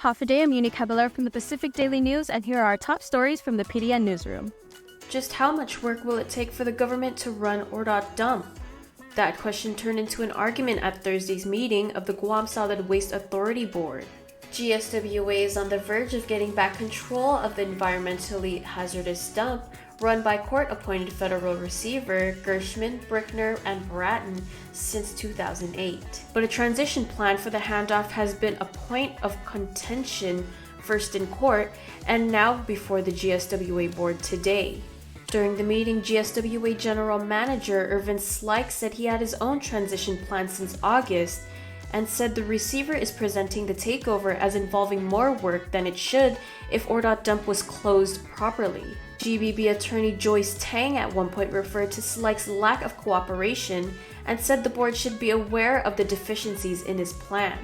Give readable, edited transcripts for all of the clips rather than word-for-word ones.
Hafaday, I'm Uni Caballero from the Pacific Daily News, and here are our top stories from the PDN newsroom. Just how much work will it take for the government to run Ordot dump? That question turned into an argument at Thursday's meeting of the Guam Solid Waste Authority Board. GSWA is on the verge of getting back control of the environmentally hazardous dump run by court-appointed federal receiver Gershman, Brickner, and Bratton since 2008. But a transition plan for the handoff has been a point of contention, first in court and now before the GSWA board today. During the meeting, GSWA General Manager Irvin Slyke said he had his own transition plan since August and said the receiver is presenting the takeover as involving more work than it should if Ordot dump was closed properly. GBB attorney Joyce Tang at one point referred to Slyke's lack of cooperation and said the board should be aware of the deficiencies in his plan.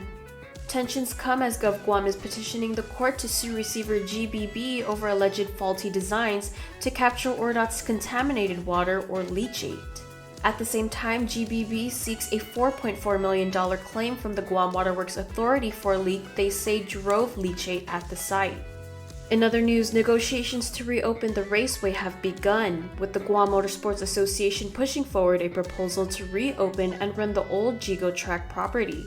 Tensions come as Guam is petitioning the court to sue receiver GBB over alleged faulty designs to capture Ordot's contaminated water or leachate. At the same time, GBB seeks a $4.4 million claim from the Guam Waterworks Authority for a leak they say drove leachate at the site. In other news, negotiations to reopen the raceway have begun, with the Guam Motorsports Association pushing forward a proposal to reopen and run the old Yigo track property.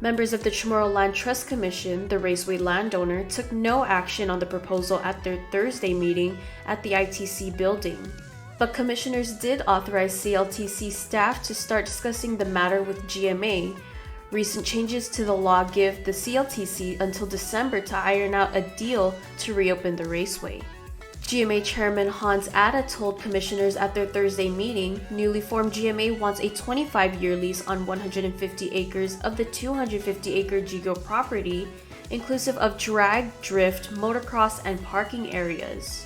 Members of the Chamorro Land Trust Commission, the raceway landowner, took no action on the proposal at their Thursday meeting at the ITC building. But commissioners did authorize CLTC staff to start discussing the matter with GMA. Recent changes to the law give the CLTC until December to iron out a deal to reopen the raceway. GMA Chairman Hans Atta told commissioners at their Thursday meeting, newly formed GMA wants a 25-year lease on 150 acres of the 250-acre Yigo property, inclusive of drag, drift, motocross, and parking areas.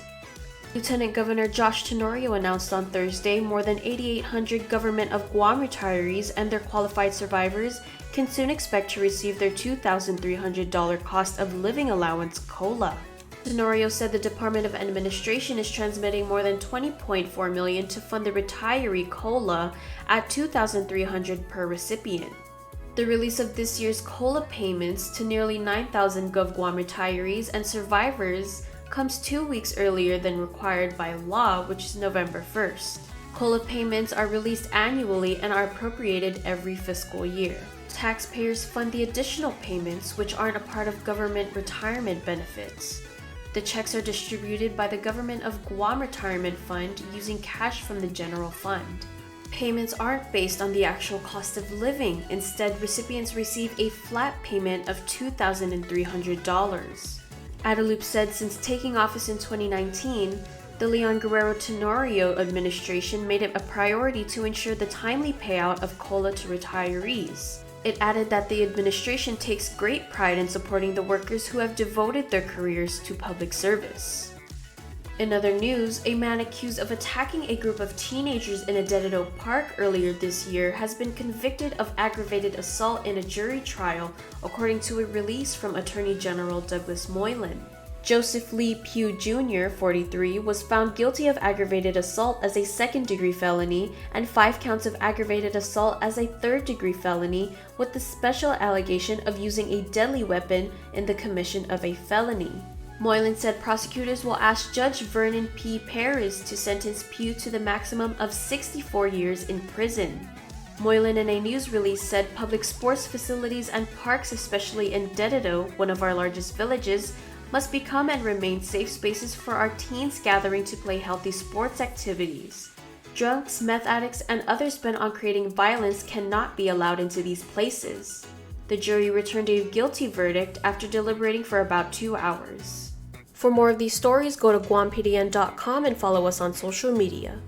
Lieutenant Governor Josh Tenorio announced on Thursday more than 8,800 Government of Guam retirees and their qualified survivors can soon expect to receive their $2,300 cost of living allowance COLA. Tenorio said the Department of Administration is transmitting more than $20.4 million to fund the retiree COLA at $2,300 per recipient. The release of this year's COLA payments to nearly 9,000 GovGuam retirees and survivors comes 2 weeks earlier than required by law, which is November 1st. COLA payments are released annually and are appropriated every fiscal year. Taxpayers fund the additional payments, which aren't a part of government retirement benefits. The checks are distributed by the Government of Guam Retirement Fund using cash from the general fund. Payments aren't based on the actual cost of living. Instead, recipients receive a flat payment of $2,300. Adaloop said since taking office in 2019, the Leon Guerrero Tenorio administration made it a priority to ensure the timely payout of COLA to retirees. It added that the administration takes great pride in supporting the workers who have devoted their careers to public service. In other news, a man accused of attacking a group of teenagers in a Dededo park earlier this year has been convicted of aggravated assault in a jury trial, according to a release from Attorney General Douglas Moylan. Joseph Lee Pugh Jr., 43, was found guilty of aggravated assault as a second-degree felony and 5 counts of aggravated assault as a third-degree felony, with the special allegation of using a deadly weapon in the commission of a felony. Moylan said prosecutors will ask Judge Vernon P. Paris to sentence Pugh to the maximum of 64 years in prison. Moylan in a news release said public sports facilities and parks, especially in Dededo, one of our largest villages, must become and remain safe spaces for our teens gathering to play healthy sports activities. Drunks, meth addicts, and others bent on creating violence cannot be allowed into these places. The jury returned a guilty verdict after deliberating for about 2 hours. For more of these stories, go to GuamPDN.com and follow us on social media.